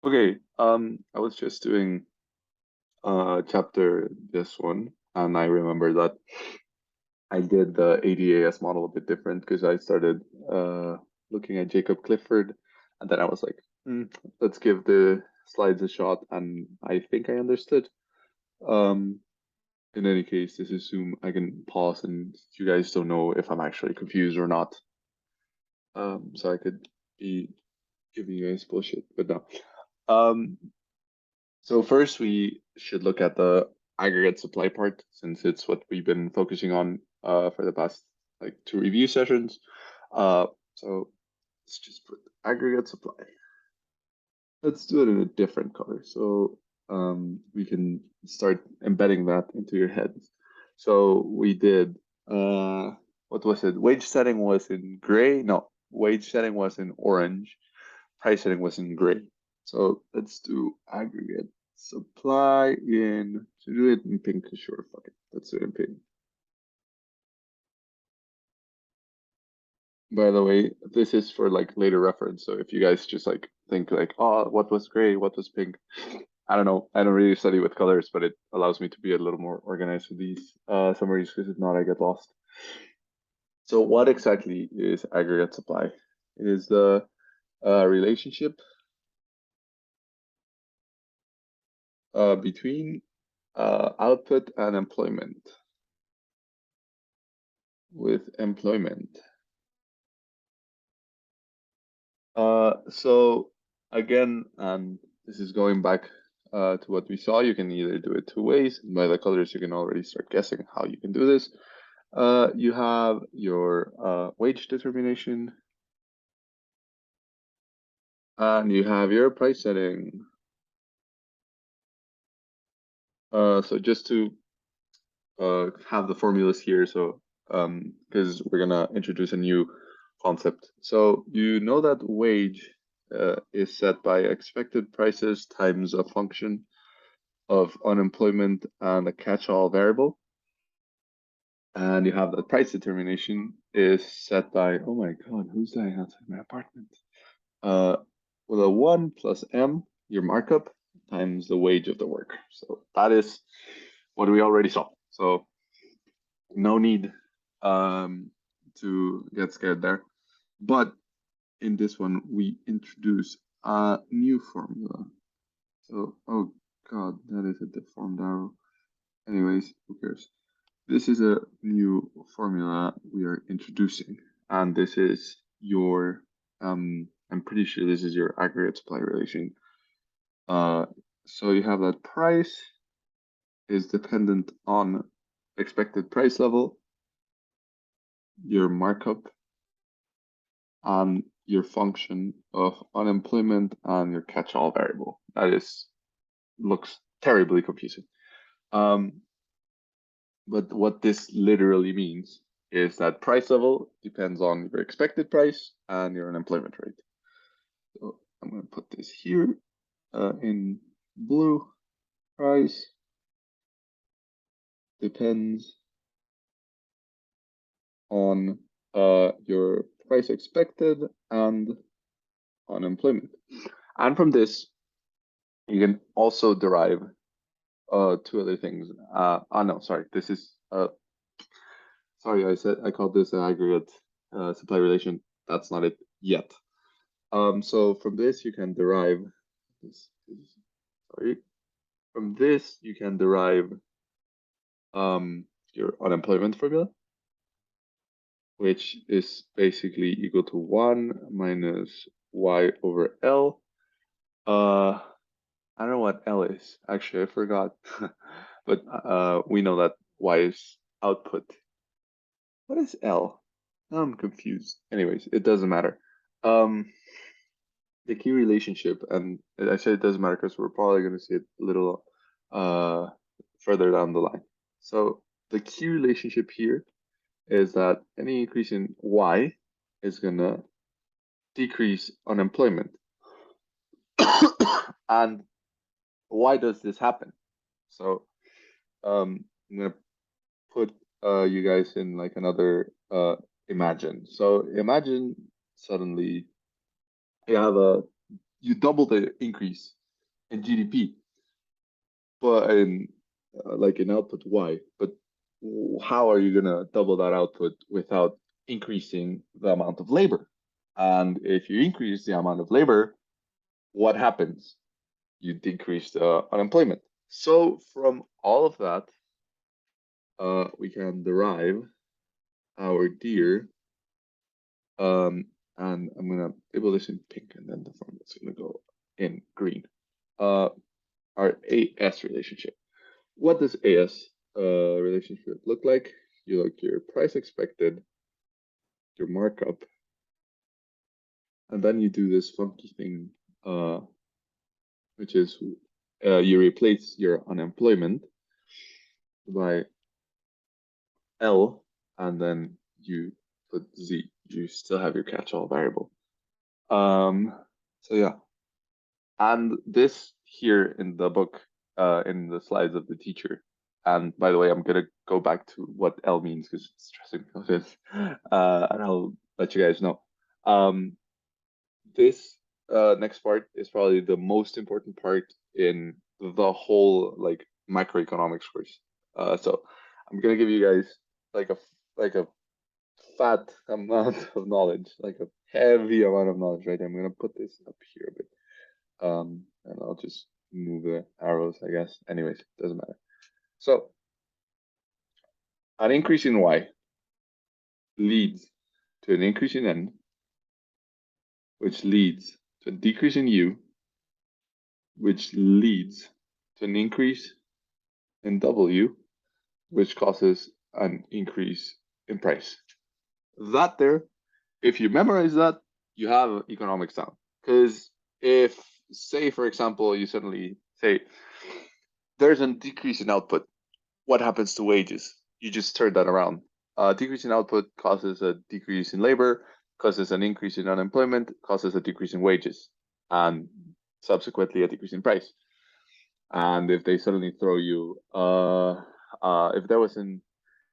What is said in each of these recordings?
Okay, I was just doing chapter this one, and I remember that I did the AD-AS model a bit different because I started looking at Jacob Clifford, and then I was like, let's give the slides a shot, and I think I understood. Um, in any case, this is Zoom. I can pause, and you guys don't know if I'm actually confused or not. So I could be giving you guys bullshit, but no. Um, So first, we should look at the aggregate supply part, since it's what we've been focusing on for the past like 2 review sessions. So let's just put aggregate supply. Let's do it in a different color, so we can start embedding that into your heads. So we did what was it? Wage setting was in gray. No, wage setting was in orange. Price setting was in gray. So let's do aggregate supply in, to do it in pink, sure, fuck it. Let's do it in pink. By the way, this is for like later reference. So if you guys just like think like, oh, what was gray, what was pink? I don't know. I don't really study with colors, but it allows me to be a little more organized with these summaries because if not, I get lost. So what exactly is aggregate supply? It is the relationship between output and employment. With employment. So again, and this is going back to what we saw, you can either do it 2 ways. By the colors, you can already start guessing how you can do this. You have your wage determination, and you have your price setting. So just to have the formulas here, so because we're gonna introduce a new concept. So you know that wage is set by expected prices times a function of unemployment and a catch-all variable. And you have that price determination is set by, oh my God, who's dying outside my apartment? With a 1 plus m, your markup, times the wage of the worker. So that is what we already saw. So no need to get scared there. But in this one, we introduce a new formula. So, oh God, that is a deformed arrow. Anyways, who cares? This is a new formula we are introducing, and this is your, I'm pretty sure this is your aggregate supply relation. So you have that price is dependent on expected price level, your markup, and your function of unemployment and your catch-all variable. That is looks terribly confusing. But what this literally means is that price level depends on your expected price and your unemployment rate. So I'm going to put this here in blue. Price depends on your price expected and unemployment. And from this, you can also derive 2 other things. No, sorry. This is sorry. I called this an aggregate supply relation. That's not it yet. So from this you can derive this. Sorry. From this you can derive your unemployment formula, which is basically equal to 1 minus y over L. I don't know what L is. Actually, I forgot. But we know that y is output. What is L? Now I'm confused. Anyways, it doesn't matter. The key relationship, and I say it doesn't matter because we're probably going to see it a little further down the line. So the key relationship here is that any increase in y is going to decrease unemployment. And why does this happen? So I'm going to put you guys in like another imagine. So imagine suddenly you have you double the increase in GDP, but in like in output Y. But how are you gonna double that output without increasing the amount of labor? And if you increase the amount of labor, what happens? You decrease the unemployment. So from all of that, we can derive our dear, and I'm gonna label this in pink, and then the formula's gonna go in green. Our AS relationship. What does AS relationship look like? You look your price expected, your markup, and then you do this funky thing, which is you replace your unemployment by L, and then you put Z. You still have your catch-all variable. So yeah, and this here in the book, in the slides of the teacher. And by the way, I'm gonna go back to what L means because it's stressing me a bit, and I'll let you guys know. This next part is probably the most important part in the whole like macroeconomics course. So I'm gonna give you guys like a fat amount of knowledge, like a heavy amount of knowledge, right? I'm gonna put this up here a bit, and I'll just move the arrows, I guess. Anyways, doesn't matter. So an increase in Y leads to an increase in N, which leads to a decrease in U, which leads to an increase in W, which causes an increase in price. That there, if you memorize that, you have economics down. Because if, say, for example, you suddenly say there's a decrease in output, what happens to wages? You just turn that around. Decrease in output causes a decrease in labor, causes an increase in unemployment, causes a decrease in wages, and subsequently a decrease in price. And if they suddenly throw you, if there was an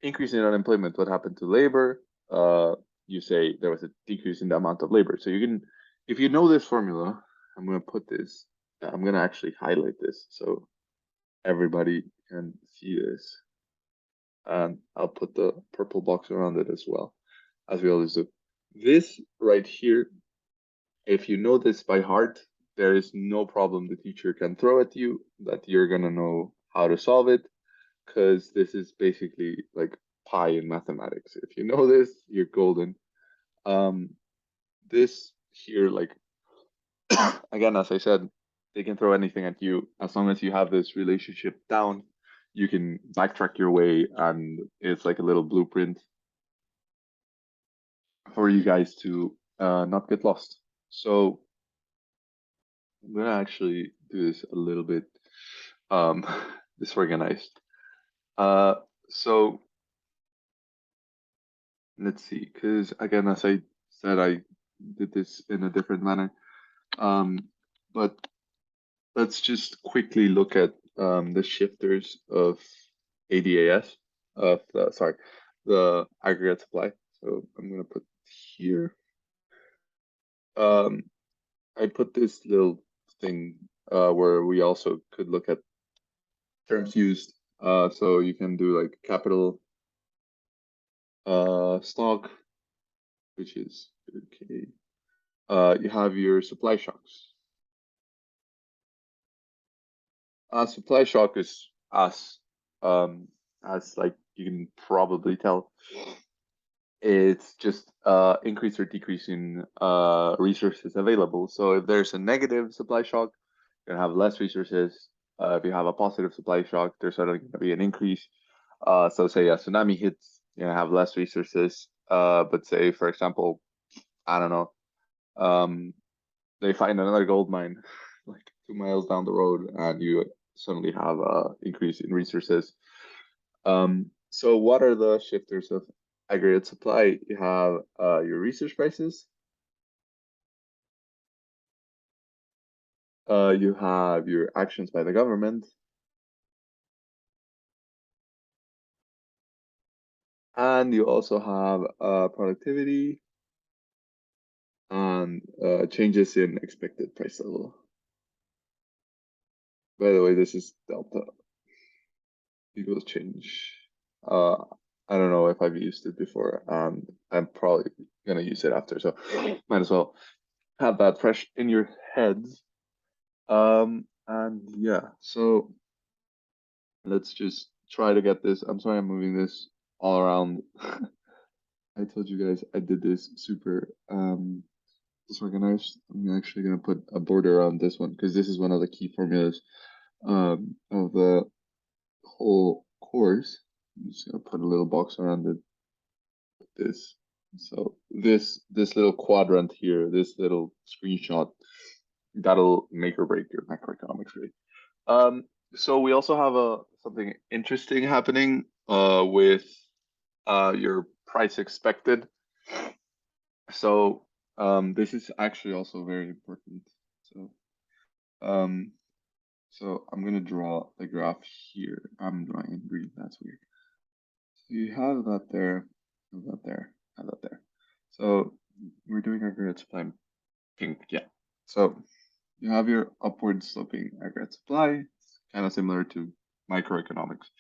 increase in unemployment, what happened to labor? You say there was a decrease in the amount of labor. So you can, if you know this formula, I'm going to put this, I'm going to actually highlight this so everybody can see this. And I'll put the purple box around it as well, as we always do. This right here, if you know this by heart, there is no problem the teacher can throw at you that you're going to know how to solve it, because this is basically like pi in mathematics. If you know this, you're golden. This here, like, again, as I said, they can throw anything at you. As long as you have this relationship down, you can backtrack your way, and it's like a little blueprint for you guys to not get lost. So I'm gonna actually do this a little bit um, disorganized. So let's see, because again, as I said, I did this in a different manner. But let's just quickly look at the shifters of AD-AS, of the aggregate supply. So I'm gonna put here. I put this little thing where we also could look at terms used. So you can do like capital stock, which is okay. You have your supply shocks. Supply shock is as like you can probably tell, it's just increase or decrease in resources available. So if there's a negative supply shock, you're gonna have less resources. If you have a positive supply shock, there's suddenly going to be an increase. So say a tsunami hits, you're gonna have less resources. But say, for example, I don't know, they find another gold mine like 2 miles down the road, and you suddenly have a increase in resources. So what are the shifters of aggregate supply? You have your research prices. You have your actions by the government. And you also have productivity and changes in expected price level. By the way, this is delta equals change. I don't know if I've used it before, and I'm probably gonna use it after, so might as well have that fresh in your heads. And yeah, so let's just try to get this. I'm sorry I'm moving this all around. I told you guys I did this super disorganized. I'm actually gonna put a border around this one because this is one of the key formulas of the whole course. I'm just gonna put a little box around it like this. So this little quadrant here, this little screenshot, that'll make or break your macroeconomics grade. So we also have something interesting happening with your price expected. So this is actually also very important. So so I'm gonna draw the graph here. I'm drawing in green. That's weird. So you have that there, have that there, have that there. So we're doing aggregate supply in pink. Yeah. So you have your upward sloping aggregate supply. It's kind of similar to microeconomics.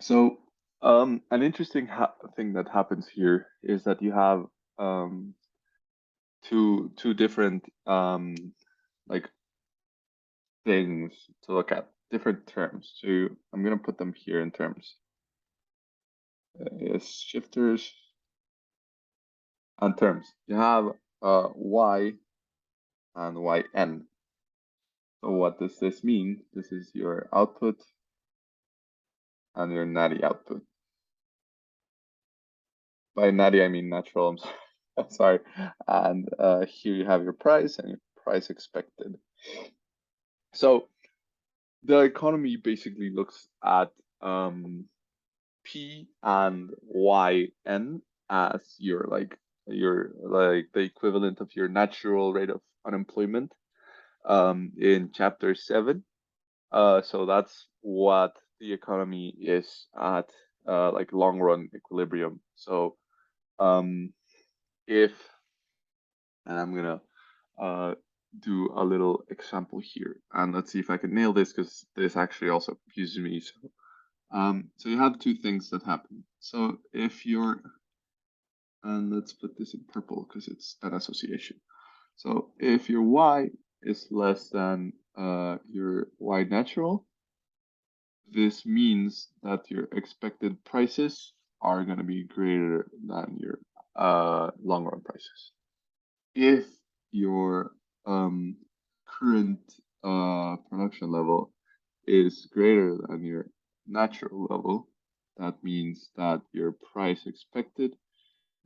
So an interesting thing that happens here is that you have two different like things to look at, different terms. So I'm gonna put them here in terms. Is shifters and terms. You have y and yn. So what does this mean? This is your output and your natty output. By natty, I mean natural. I'm sorry. And here you have your price and your price expected. So the economy basically looks at P and yn as your the equivalent of your natural rate of unemployment in chapter 7. So that's what the economy is at like long run equilibrium. So if, and I'm gonna do a little example here, and let's see if I can nail this because this actually also confuses me. So you have two things that happen. So if you're, and let's put this in purple because it's an association. So if your y is less than your y natural, this means that your expected prices are going to be greater than your long run prices. If your current production level is greater than your natural level, that means that your price expected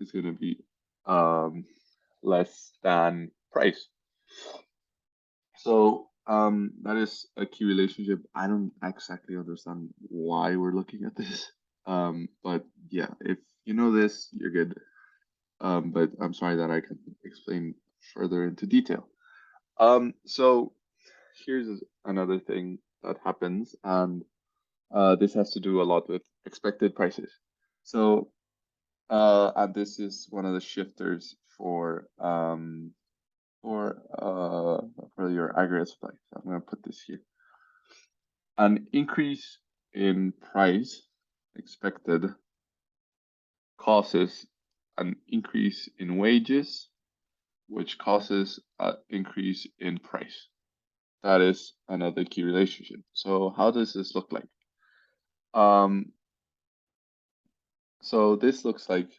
is going to be less than price. So that is a key relationship. I don't exactly understand why we're looking at this. But yeah, if you know this, you're good. But I'm sorry that I can explain further into detail. So here's another thing that happens, and this has to do a lot with expected prices. So and this is one of the shifters for your aggregate supply. So I'm going to put this here. An increase in price expected causes an increase in wages, which causes an increase in price. That is another key relationship. So how does this look like? So this looks like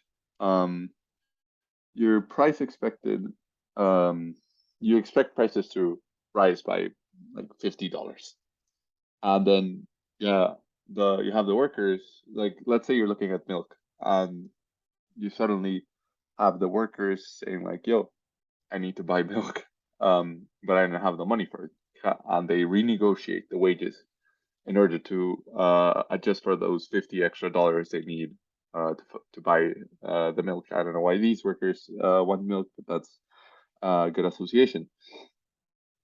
your price expected, you expect prices to rise by like $50. And then yeah, you have the workers, like let's say you're looking at milk and you suddenly have the workers saying like, yo, I need to buy milk, but I don't have the money for it. And they renegotiate the wages in order to adjust for those $50 extra they need to buy the milk. I don't know why these workers want milk, but that's a good association.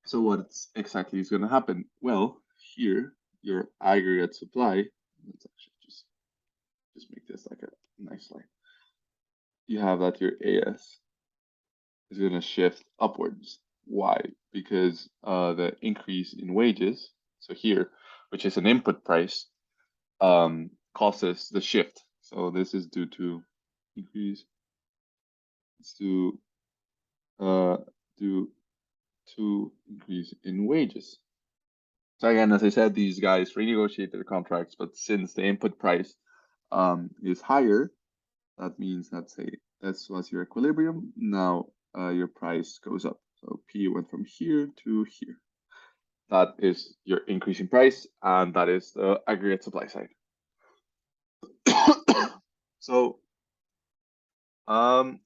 So what exactly is going to happen? Well, here, your aggregate supply, let's actually just make this like a nice line. You have that your AS is going to shift upwards. Why? Because the increase in wages, so here, which is an input price, causes the shift. So this is due to increase. It's uh, due to increase in wages. So again, as I said, these guys renegotiate their contracts, but since the input price is higher, that means that was your equilibrium. Now your price goes up. So P went from here to here. That is your increase in price, and that is the aggregate supply side. So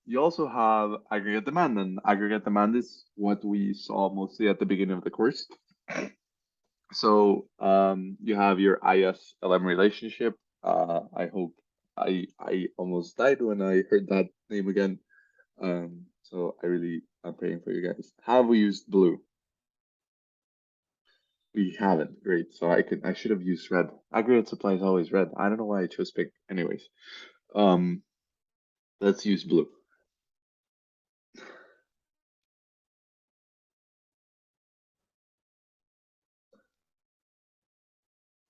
you also have aggregate demand, and aggregate demand is what we saw mostly at the beginning of the course. So you have your IS-LM relationship. I hope I almost died when I heard that name again. So I'm praying for you guys. Have we used blue? We haven't. Great. So I should have used red. Aggregate supply is always red. I don't know why I chose pink. Anyways, um, let's use blue.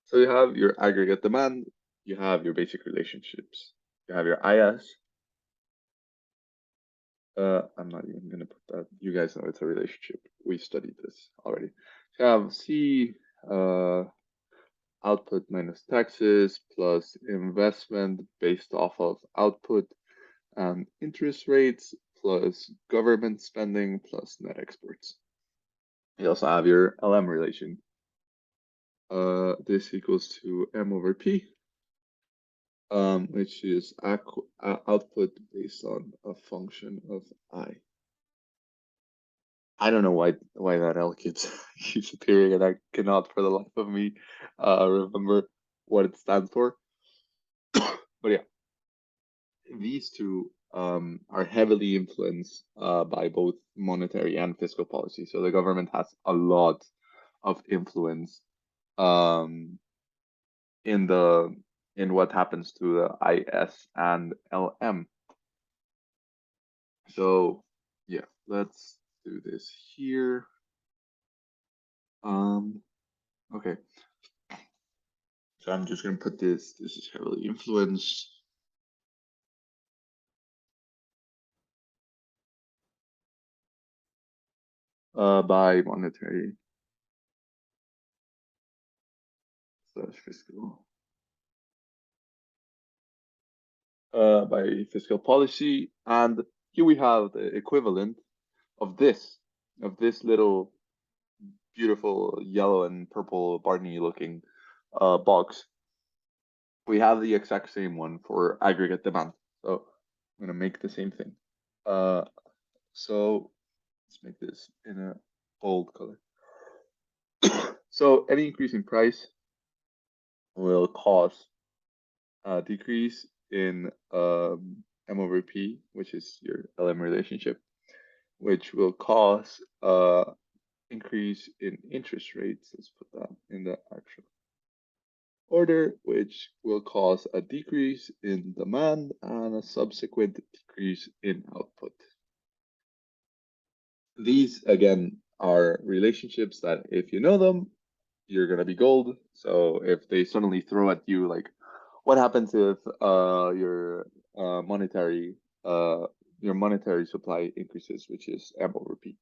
So you have your aggregate demand, you have your basic relationships, you have your IS. I'm not even gonna put that. You guys know it's a relationship. We studied this already. You have C, output minus taxes plus investment based off of output and interest rates plus government spending plus net exports. You also have your LM relation. This equals to M over P, which is output based on a function of I. I don't know why that L keeps appearing, and I cannot for the life of me remember what it stands for. But yeah, these two are heavily influenced by both monetary and fiscal policy. So the government has a lot of influence um, in what happens to the IS and LM. So yeah, let's do this here. Okay. So I'm just gonna put this is heavily influenced by monetary slash fiscal by fiscal policy. And here we have the equivalent of this little beautiful yellow and purple Barney looking box. We have the exact same one for aggregate demand. So I'm gonna make the same thing. So let's make this in a bold color. So any increase in price will cause a decrease in M over P, which is your LM relationship, which will cause increase in interest rates. Let's put that in the actual order, which will cause a decrease in demand and a subsequent decrease in output. These, again, are relationships that if you know them, you're going to be gold. So if they suddenly throw at you, like, what happens if monetary your monetary supply increases, which is M over P?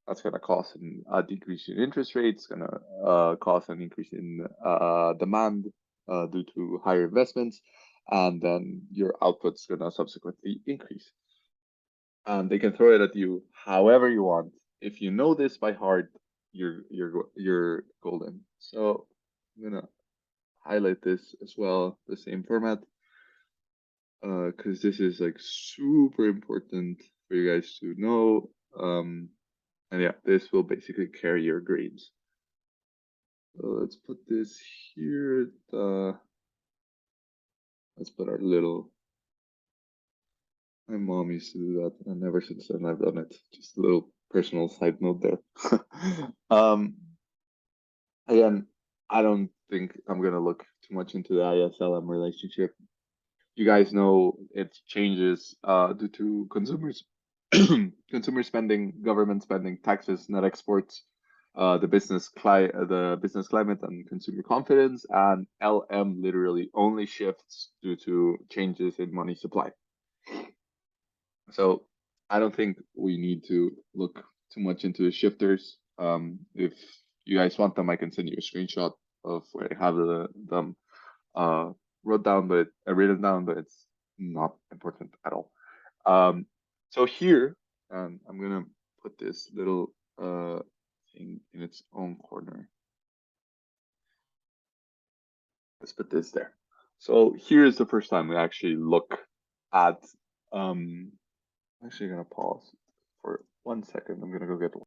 That's going to cause a decrease in interest rates, going to cause an increase in demand due to higher investments, and then your output's going to subsequently increase. And they can throw it at you however you want. If you know this by heart, you're golden. So I'm gonna highlight this as well, the same format, because this is like super important for you guys to know. And yeah, this will basically carry your grades. So let's put this here. Let's put our little. My mom used to do that, and ever since then I've done it. Just a little personal side note there. Again, I don't think I'm gonna look too much into the ISLM relationship. You guys know it changes due to consumers consumer spending, government spending, taxes, net exports, the business climate and consumer confidence, and LM literally only shifts due to changes in money supply. So I don't think we need to look too much into the shifters. If you guys want them, I can send you a screenshot of where I have them written down, but it's not important at all. So here, I'm gonna put this little thing in its own corner. Let's put this there. So here's the first time we actually look at. I'm actually gonna pause for 1 second. I'm gonna go get one.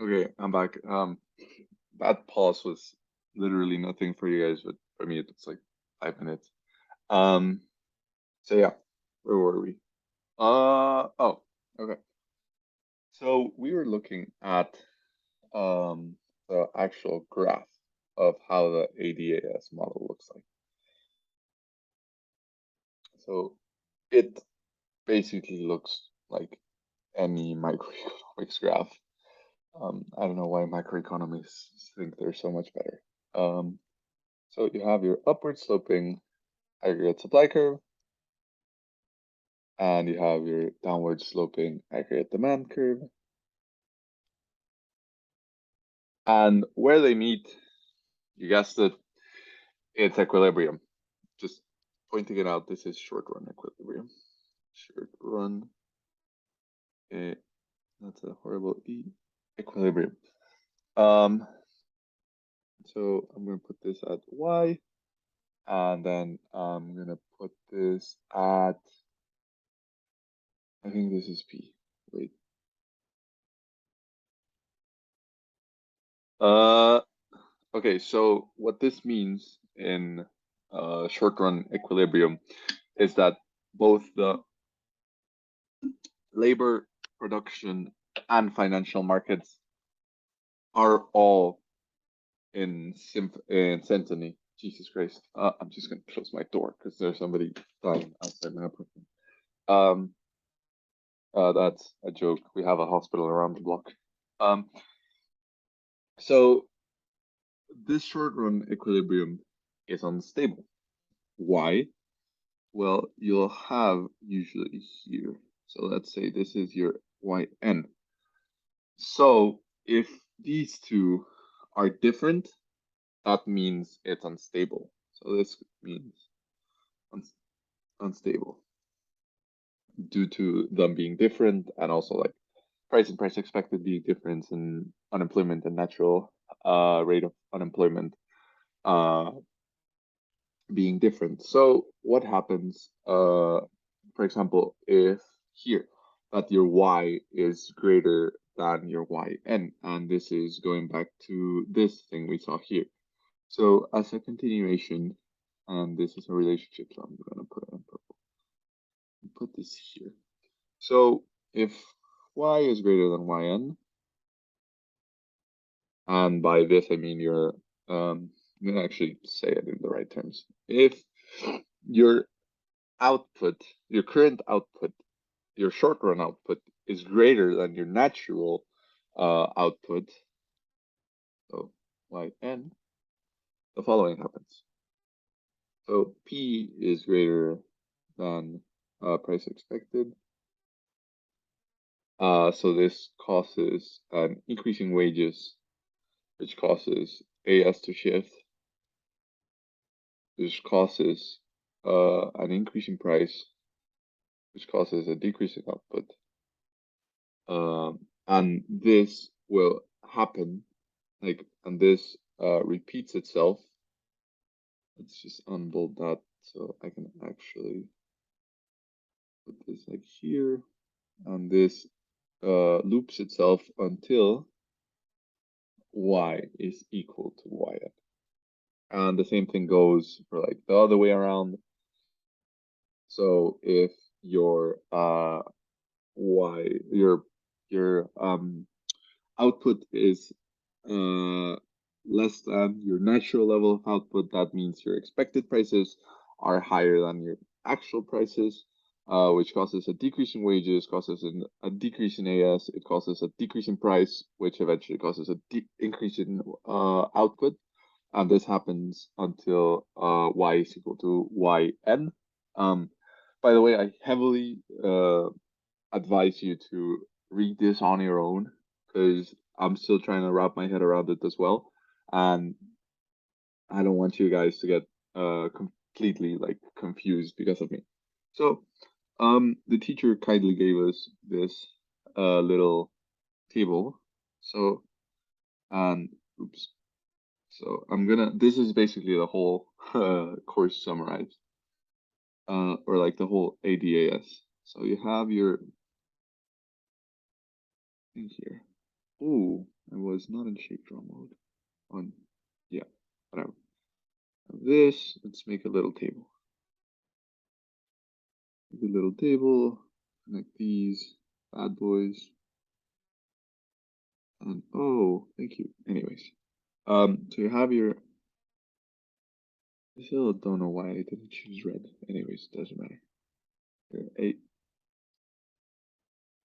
Okay, I'm back. That pause was literally nothing for you guys, but for me it's like 5 minutes. So yeah, where were we? Oh, okay. So we were looking at the actual graph of how the AD-AS model looks like. So it basically looks like any microeconomics graph. I don't know why microeconomists think they're so much better. So you have your upward sloping aggregate supply curve, and you have your downward sloping aggregate demand curve. And where they meet, you guessed it, it's equilibrium. Just pointing it out, this is short run equilibrium. Short run, that's a horrible E, equilibrium. So I'm going to put this at Y, and then I'm going to put this at, I think this is P. Wait. Okay, so what this means in short run equilibrium is that both the labor, production, and financial markets are all in syntony. Jesus Christ. I'm just gonna close my door because there's somebody dying outside my apartment. That's a joke. We have a hospital around the block. So this short run equilibrium is unstable. Why? Well, you'll have usually here. So let's say this is your yn. So if these two are different, that means it's unstable. So this means unstable due to them being different, and also like price and price expected being different, and unemployment and natural rate of unemployment being different. So what happens, for example, if here that your y is greater than your yn, and this is going back to this thing we saw here. So as a continuation, and this is a relationship, so I'm gonna put it in purple. Put this here. So if y is greater than yn, and by this I mean your I'm gonna actually say it in the right terms. If your output, your current output, your short run output is greater than your natural output, so yn, the following happens. So P is greater than price expected. So this causes an increasing wages, which causes AS to shift, which causes an increasing price, which causes a decreasing output. And this will happen, and this repeats itself. Let's just unbold that so I can actually put this like here, and this loops itself until y is equal to yn. And the same thing goes for like the other way around. So if your your output is less than your natural level of output, that means your expected prices are higher than your actual prices. which causes a decrease in wages, causes a decrease in AS, it causes a decrease in price, which eventually causes a increase in output. And this happens until y is equal to yn. By the way, I heavily advise you to read this on your own because I'm still trying to wrap my head around it as well. And I don't want you guys to get completely like confused because of me. So the teacher kindly gave us this little table. So oops. So this is basically the whole course summarized, or like the whole AD-AS. So you have your thing here. Oh, I was not in shape draw mode. Yeah, whatever. This, let's make a little table. Make a little table, connect these bad boys. And oh, thank you. Anyways, so you have your. I still don't know why I didn't choose red. Anyways, doesn't matter.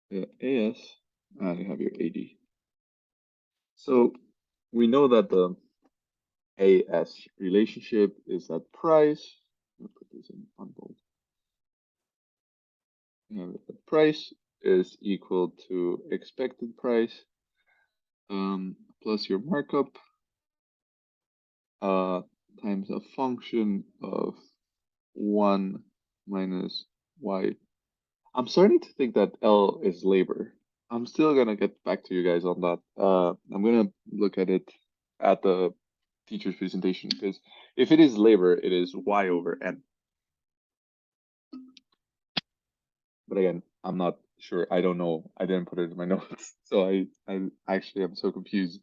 Your AS, and you have your AD. So we know that the AS relationship is that price. Let me put this in bold. The price is equal to expected price plus your markup times a function of 1 minus y. I'm starting to think that L is labor. I'm still gonna get back to you guys on that. I'm gonna look at it at the teacher's presentation because if it is labor, it is y over n. But again, I'm not sure. I don't know. I didn't put it in my notes, so I actually am so confused.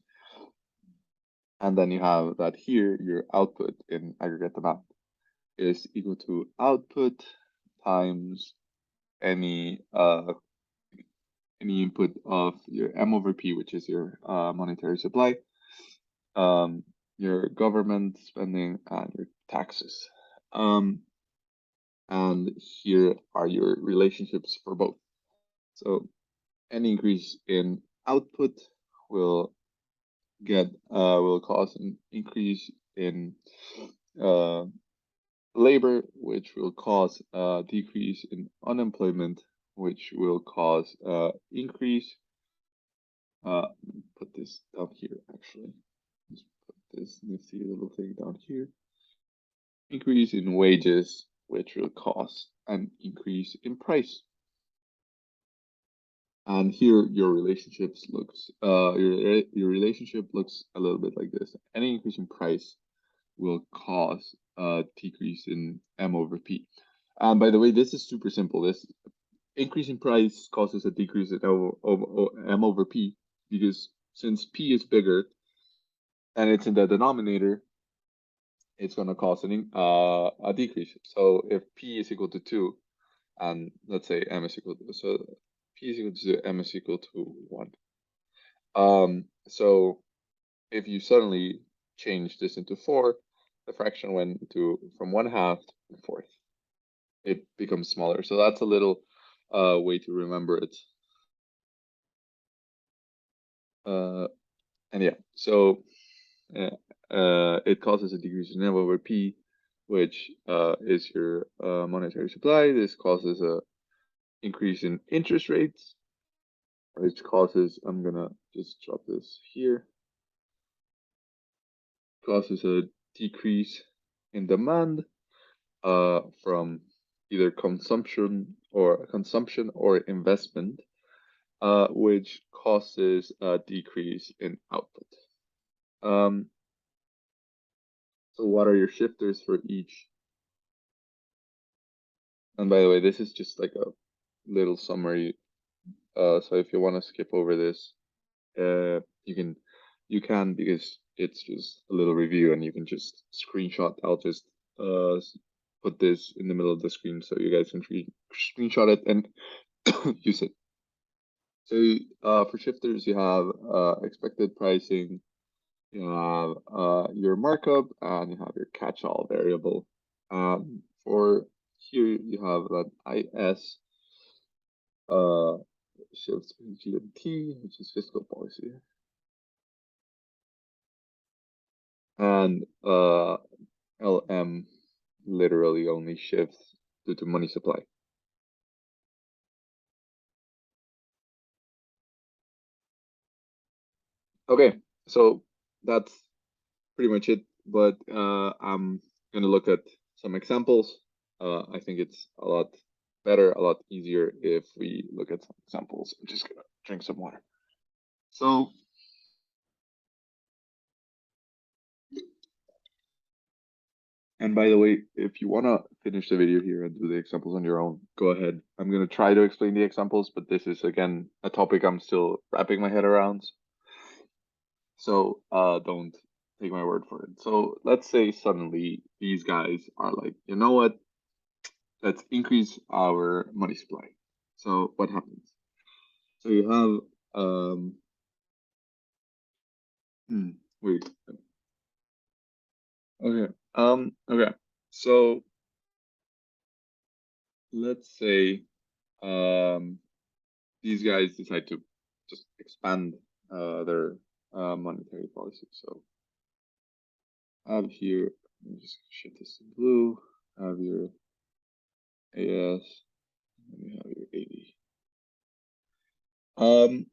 And then you have that here, your output in aggregate amount is equal to output times any input of your M over P, which is your monetary supply, your government spending, and your taxes. And here are your relationships for both. So any increase in output will cause an increase in labor, which will cause a decrease in unemployment, which will cause increase. Put this down here actually. Let's put this nifty little thing down here. Increase in wages, which will cause an increase in price. And here your relationships looks your relationship looks a little bit like this. Any increase in price will cause a decrease in M over P. And by the way, this is super simple. This increase in price causes a decrease in M over P because since P is bigger and it's in the denominator, it's going to cause a decrease. So if P is equal to 2, and let's say M is equal to, so P is equal to 2, M is equal to 1. So if you suddenly change this into 4, the fraction went from 1/2 to 1/4. It becomes smaller. So that's a little way to remember it. And yeah, so it causes a decrease in M over P, which is your monetary supply. This causes a increase in interest rates, which causes, I'm gonna just drop this here, causes a decrease in demand from either consumption or investment, which causes a decrease in output. So what are your shifters for each? And by the way, this is just like a little summary. So if you want to skip over this, you can because it's just a little review and you can just screenshot. I'll just put this in the middle of the screen so you guys can screenshot it and use it. So for shifters, you have expected pricing, you have your markup, and you have your catch-all variable. For here you have that IS shifts between G and T, which is fiscal policy. And LM literally only shifts due to money supply. Okay, so that's pretty much it, but I'm gonna look at some examples. I think it's a lot better, a lot easier if we look at some examples. I'm just gonna drink some water. So, and by the way, if you wanna finish the video here and do the examples on your own, go ahead. I'm gonna try to explain the examples, but this is again a topic I'm still wrapping my head around. So don't take my word for it. So let's say suddenly these guys are like, you know what? Let's increase our money supply. So what happens? So you have wait. Okay. Okay. So let's say these guys decide to just expand their monetary policy. So I have here, let me just shift this to blue. I have your AS, and you have your AD.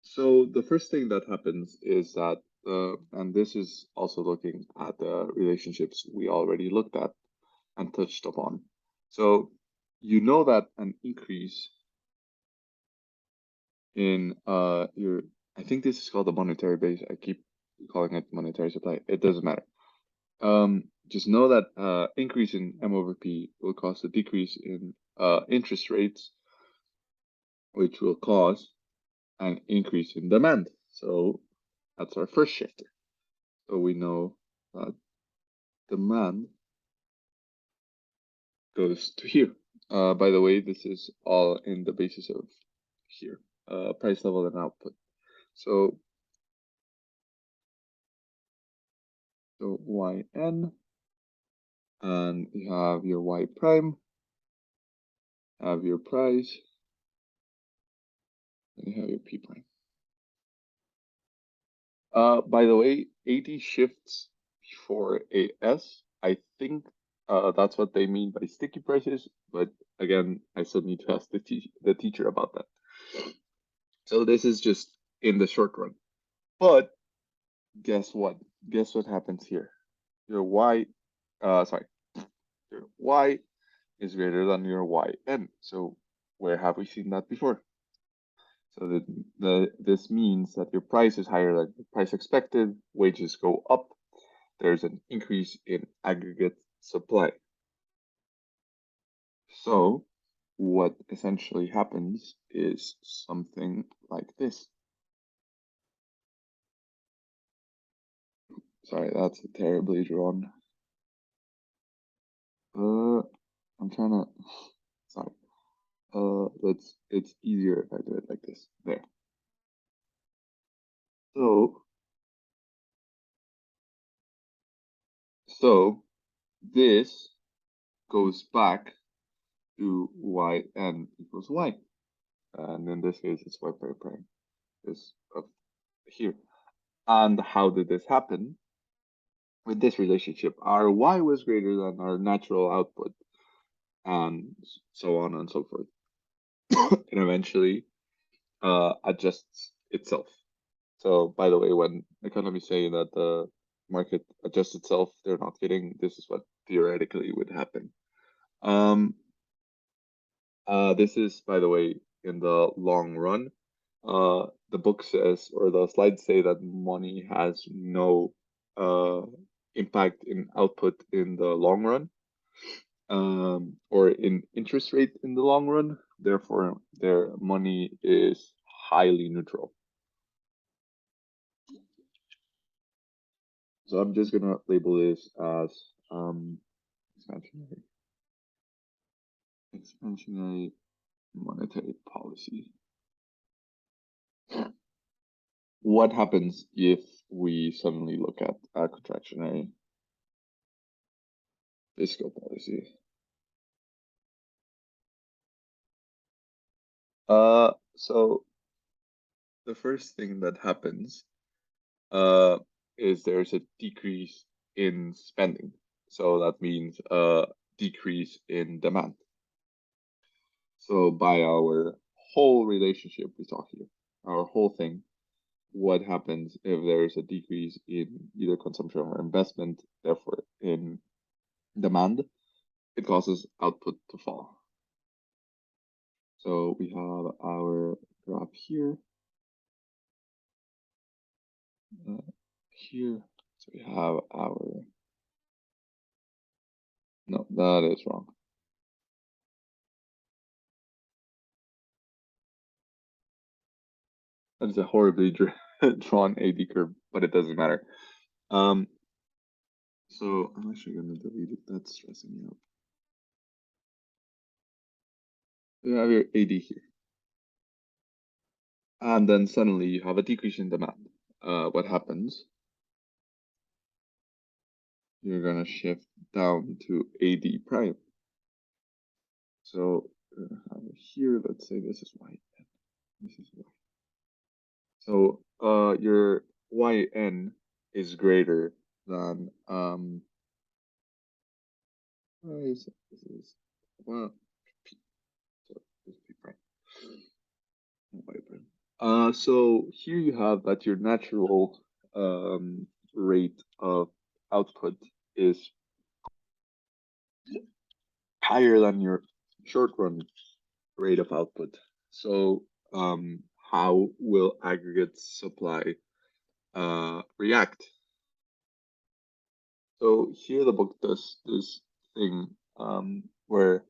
So the first thing that happens is that, and this is also looking at the relationships we already looked at and touched upon. So you know that an increase in your, I think this is called the monetary base. I keep calling it monetary supply. It doesn't matter. Just know that increase in M over P will cause a decrease in interest rates, which will cause an increase in demand. So that's our first shifter. So we know that demand goes to here. By the way, this is all in the basis of here, price level and output. So yn, and you have your y prime, have your price, and you have your p prime. By the way, AD shifts before AS. I think that's what they mean by sticky prices, but again, I still need to ask the teacher about that. So this is just in the short run. But guess what? Guess what happens here? Your y, sorry, your y is greater than your yn. So where have we seen that before? So this means that your price is higher than the price expected, wages go up, there's an increase in aggregate supply. So what essentially happens is something like this. Sorry, that's terribly drawn. I'm trying to, sorry. It's easier if I do it like this. There. So this goes back to yn equals y. And in this case, it's y prime is up here. And how did this happen? With this relationship, our y was greater than our natural output, and so on and so forth. And eventually adjusts itself. So, by the way, when economists say that the market adjusts itself, they're not kidding. This is what theoretically would happen. This is, by the way, in the long run. The book says, or the slides say, that money has no impact in output in the long run, or in interest rate in the long run. Therefore, their money is highly neutral. So I'm just gonna label this as expansionary monetary policy. What happens if we suddenly look at a contractionary fiscal policy? So the first thing that happens uh, is there's a decrease in spending. So that means a decrease in demand. So by our whole relationship we talk here, our whole thing, what happens if there's a decrease in either consumption or investment, therefore in demand, it causes output to fall. So we have our graph here, here. So we have our, no, that is wrong. That is a horribly drawn AD curve, but it doesn't matter. So I'm actually going to delete it. That's stressing me out. You have your AD here. And then suddenly you have a decrease in demand. What happens? You're going to shift down to AD prime. So we're going to have it here. Let's say this is Y. This is Y. So your yn is greater than this is well p, so this is p prime, y prime. So here you have that your natural rate of output is higher than your short run rate of output. So how will aggregate supply react? So here the book does this thing where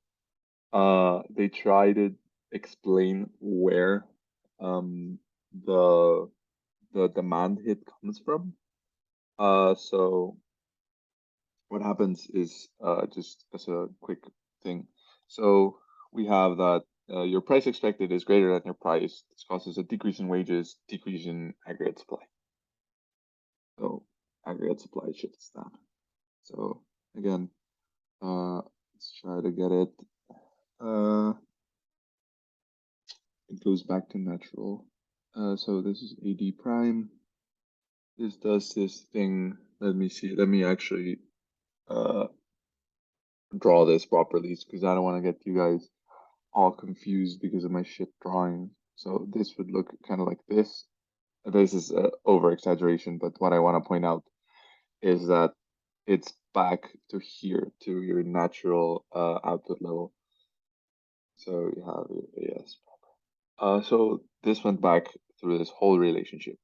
they try to explain where the demand hit comes from. So what happens is just as a quick thing. So we have that your price expected is greater than your price. This causes a decrease in wages, decrease in aggregate supply. So aggregate supply shifts down. So again, let's try to get it. It goes back to natural. So this is AD prime. This does this thing. Let me see. Let me actually draw this properly because I don't want to get you guys all confused because of my shit drawing. So this would look kind of like this. This is over exaggeration, but what I want to point out is that it's back to here, to your natural output level. So you have your AS. So this went back through this whole relationship.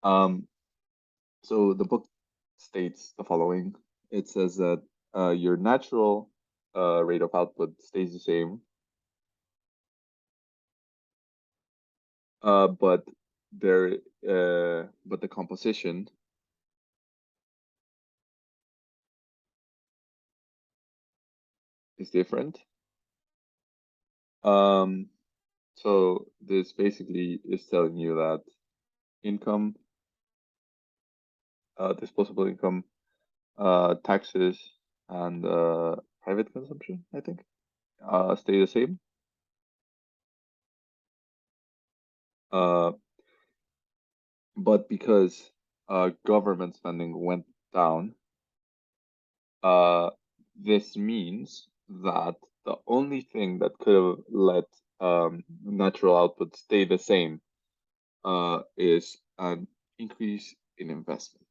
So the book states the following. It says that your natural rate of output stays the same, but the composition is different. So this basically is telling you that income, disposable income, taxes, and private consumption, I think, stay the same. But because government spending went down, this means that the only thing that could have let natural output stay the same is an increase in investment.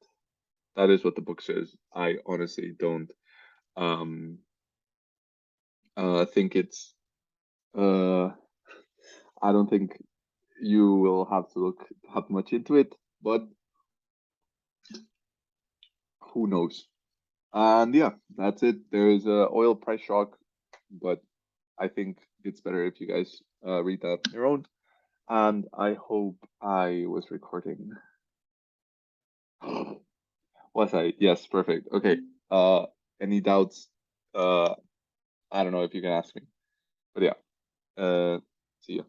That is what the book says. I honestly don't think it's. I don't think you will have to look that much into it, but who knows? And yeah, that's it. There is a oil price shock, but I think it's better if you guys read that on your own. And I hope I was recording. Was I? Yes, perfect. Okay. Any doubts? I don't know if you can ask me, but yeah. See ya.